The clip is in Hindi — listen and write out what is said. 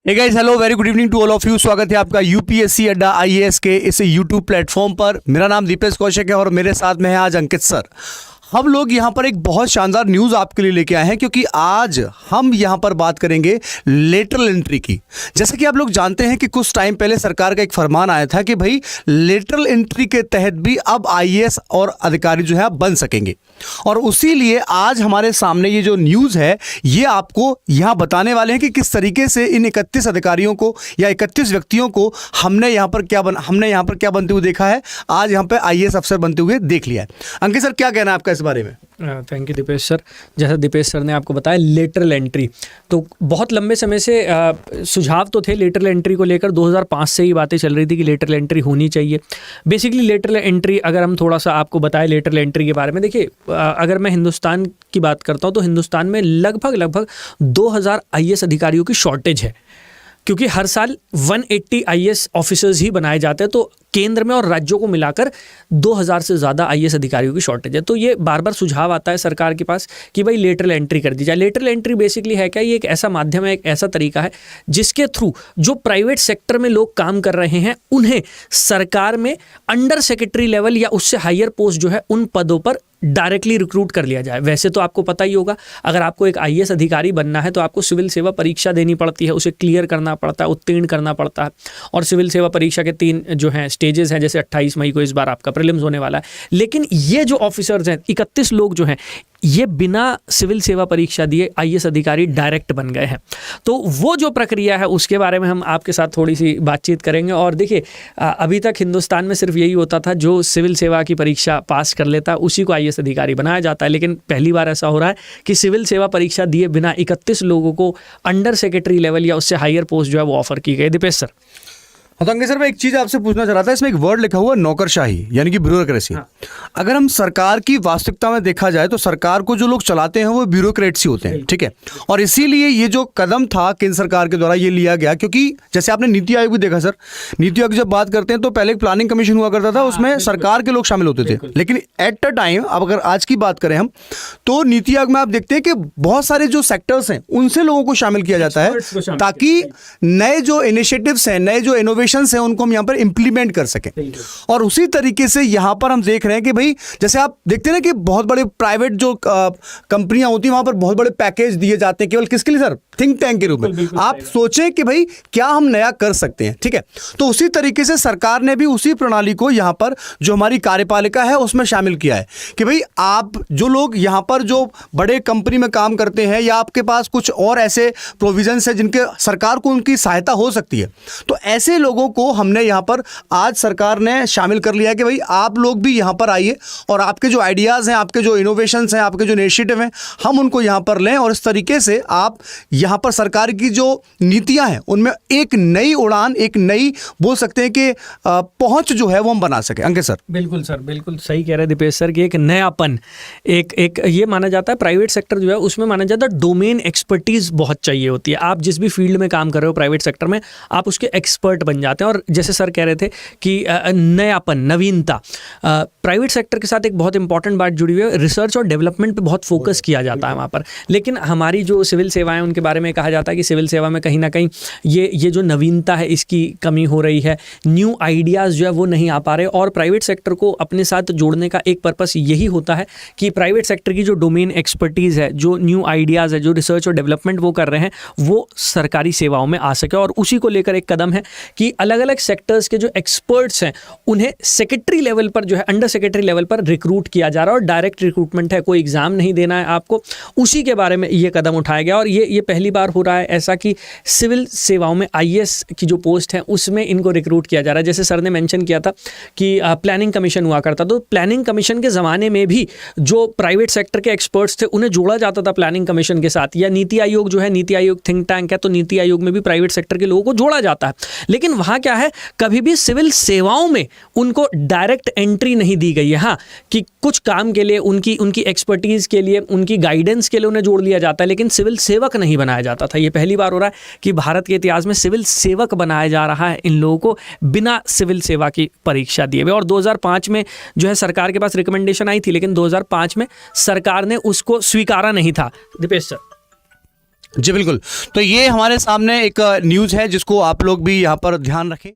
Hey guys, hello, very good evening to all of you. स्वागत है आपका यूपीएससी अड्डा आईएएस के इस यूट्यूब प्लेटफॉर्म पर। मेरा नाम दीपेश कौशिक है और मेरे साथ में है आज अंकित सर। हम लोग यहाँ पर एक बहुत शानदार न्यूज़ आपके लिए लेके आए हैं, क्योंकि आज हम यहाँ पर बात करेंगे लेटरल एंट्री की। जैसे कि आप लोग जानते हैं कि कुछ टाइम पहले सरकार का एक फरमान आया था कि भाई लेटरल एंट्री के तहत भी अब आईएएस और अधिकारी जो है बन सकेंगे, और उसी लिए आज हमारे सामने ये जो न्यूज़ है ये आपको यहाँ बताने वाले हैं कि किस तरीके से इन 31 अधिकारियों को या 31 व्यक्तियों को हमने यहाँ पर क्या बनते हुए देखा है, आज यहाँ पे आईएएस अफसर बनते हुए देख लिया है। अंकित सर, क्या कहना है आपका इस बारे में? Thank you Deepesh sir. जैसा दीपेश सर ने आपको बताया लेटरल एंट्री, तो बहुत लंबे समय से सुझाव तो थे लेटरल एंट्री को लेकर। 2005 से ही बातें चल रही थी कि लेटरल एंट्री होनी चाहिए। बेसिकली लेटरल एंट्री, अगर हम थोड़ा सा आपको बताएं लेटरल एंट्री के बारे में, देखिए अगर मैं हिंदुस्तान की बात करता हूं तो हिंदुस्तान में लगभग 2000 आईएएस अधिकारियों की शॉर्टेज है, क्योंकि हर साल 180 आईएएस ऑफिसर्स ही बनाए जाते हैं। तो केंद्र में और राज्यों को मिलाकर 2000 से ज़्यादा आईएएस अधिकारियों की शॉर्टेज है। तो ये बार बार सुझाव आता है सरकार के पास कि भाई लेटरल एंट्री कर दी जाए। लेटरल एंट्री बेसिकली है क्या? ये एक ऐसा माध्यम है, एक ऐसा तरीका है जिसके थ्रू जो प्राइवेट सेक्टर में लोग काम कर रहे हैं उन्हें सरकार में अंडर सेक्रेटरी लेवल या उससे हायर पोस्ट जो है उन पदों पर डायरेक्टली रिक्रूट कर लिया जाए। वैसे तो आपको पता ही होगा, अगर आपको एक आईएएस अधिकारी बनना है तो आपको सिविल सेवा परीक्षा देनी पड़ती है, उसे क्लियर करना पड़ता है, उत्तीर्ण करना पड़ता है। और सिविल सेवा परीक्षा के 3 जो हैं स्टेजेस हैं, जैसे 28 मई को इस बार आपका प्रीलिम्स होने वाला है। लेकिन ये जो ऑफिसर्स हैं, 31 लोग जो हैं, ये बिना सिविल सेवा परीक्षा दिए आईएएस अधिकारी डायरेक्ट बन गए हैं। तो वो जो प्रक्रिया है उसके बारे में हम आपके साथ थोड़ी सी बातचीत करेंगे। और देखिए, अभी तक हिंदुस्तान में सिर्फ यही होता था, जो सिविल सेवा की परीक्षा पास कर लेता उसी को आईएएस अधिकारी बनाया जाता है। लेकिन पहली बार ऐसा हो रहा है कि सिविल सेवा परीक्षा दिए बिना 31 लोगों को अंडर सेक्रेटरी लेवल या उससे हायर पोस्ट जो है वो ऑफर की गई। दीपेश सर। हाँ, तो अंकित सर, मैं एक चीज आपसे पूछना चाह रहा था। इसमें एक वर्ड लिखा हुआ नौकरशाही, यानी कि ब्यूरोक्रेसी। अगर हम सरकार की वास्तविकता में देखा जाए तो सरकार को जो लोग चलाते हैं वो ब्यूरोक्रेट्स ही होते हैं, ठीक है। और इसीलिए ये जो कदम था केंद्र सरकार के द्वारा ये लिया गया, क्योंकि जैसे आपने नीति आयोग भी देखा सर, नीति आयोग जब बात करते हैं तो पहले एक प्लानिंग कमीशन हुआ करता था, उसमें सरकार के लोग शामिल होते थे। लेकिन एट अ टाइम, अब अगर आज की बात करें हम, तो नीति आयोग में आप देखते हैं कि बहुत सारे जो सेक्टर्स हैं उनसे लोगों को शामिल किया जाता है, ताकि नए जो इनिशिएटिव्स हैं, नए जो इनोवेशन है उनको हम यहां पर इंप्लीमेंट कर सकें। और उसी तरीके से यहां पर हम देख रहे हैं कि भाई, जैसे आप देखते हैं ना कि बहुत बड़े प्राइवेट जो कंपनियां होती हैं वहां पर बहुत बड़े पैकेज दिए जाते हैं, केवल किसके लिए सर? थिंक टैंक के रूप में। आप सोचें कि भाई क्या हम नया कर सकते हैं, ठीक है। तो उसी तरीके से सरकार ने भी उसी प्रणाली को यहां पर जो हमारी कार्यपालिका है उसमें शामिल किया है कि भाई आप जो लोग यहां पर जो बड़े कंपनी में काम करते हैं, या आपके पास कुछ और ऐसे प्रोविजंस है जिनके सरकार को उनकी सहायता हो सकती है, तो ऐसे लोगों को हमने यहां पर आज सरकार ने शामिल कर लिया है कि भाई आप लोग भी यहां पर आइए और आपके जो आइडियाज हैं, आपके जो इनोवेशंस हैं, आपके जो इनिशिएटिव हैं, हम उनको यहां पर लें। और इस तरीके से आप यहां पर सरकार की जो नीतियां हैं उनमें एक नई उड़ान, एक नई बोल सकते हैं कि पहुंच जो है वो हम बना सके। अंकित सर। बिल्कुल सर, बिल्कुल सही कह रहे हैं दीपेश सर कि एक नयापन, एक ये माना जाता है प्राइवेट सेक्टर जो है उसमें माना जाता है डोमेन एक्सपर्टीज बहुत चाहिए होती है। आप जिस भी फील्ड में काम कर रहे हो प्राइवेट सेक्टर में, आप उसके एक्सपर्ट बन जाते हैं। और जैसे सर कह रहे थे कि नयापन, नवीनता, प्राइवेट सेक्टर के साथ एक बहुत इंपॉर्टेंट बात जुड़ी हुई है, रिसर्च और डेवलपमेंट पे बहुत फोकस किया जाता है वहाँ पर। लेकिन हमारी जो सिविल सेवाएं उनके बारे में कहा जाता है कि सिविल सेवा में कहीं ना कहीं ये जो नवीनता है इसकी कमी हो रही है, न्यू आइडियाज़ जो है वो नहीं आ पा रहे। और प्राइवेट सेक्टर को अपने साथ जोड़ने का एक पर्पस यही होता है कि प्राइवेट सेक्टर की जो डोमेन एक्सपर्टीज़ है, जो न्यू आइडियाज़ है, जो रिसर्च और डेवलपमेंट वो कर रहे हैं, वो सरकारी सेवाओं में आ सके। और उसी को लेकर एक कदम है कि अलग अलग सेक्टर्स के जो एक्सपर्ट्स हैं उन्हें सेक्रेटरी लेवल पर जो है, अंडर सेक्रेटरी लेवल पर रिक्रूट किया जा रहा है। और डायरेक्ट रिक्रूटमेंट है, कोई एग्जाम नहीं देना है आपको। उसी के बारे में ये कदम उठाया गया। और ये पहली बार हो रहा है ऐसा कि सिविल सेवाओं में आईएएस की जो पोस्ट है उसमें इनको रिक्रूट किया जा रहा है। जैसे सर ने मेंशन किया था कि प्लानिंग कमीशन हुआ करता, तो प्लानिंग कमीशन के ज़माने में भी जो प्राइवेट सेक्टर के एक्सपर्ट्स थे उन्हें जोड़ा जाता था प्लानिंग कमीशन के साथ। या नीति आयोग जो है, नीति आयोग थिंक टैंक है, तो नीति आयोग में भी प्राइवेट सेक्टर के लोगों को जोड़ा जाता है। लेकिन वहाँ क्या है, कभी भी सिविल सेवाओं में उनको डायरेक्ट एंट्री नहीं दी गई है। हाँ, कि कुछ काम के लिए उनकी एक्सपर्टीज़ के लिए, उनकी गाइडेंस के लिए उन्हें जोड़ लिया जाता है, लेकिन सिविल सेवक नहीं बनाया जाता था। ये पहली बार हो रहा है कि भारत के इतिहास में सिविल सेवक बनाया जा रहा है इन लोगों को बिना सिविल सेवा की परीक्षा दिए हुए। और 2005 में जो है सरकार के पास रिकमेंडेशन आई थी, लेकिन 2005 में सरकार ने उसको स्वीकारा नहीं था। दीपेश सर। जी बिल्कुल। तो ये हमारे सामने एक न्यूज़ है जिसको आप लोग भी यहाँ पर ध्यान रखें।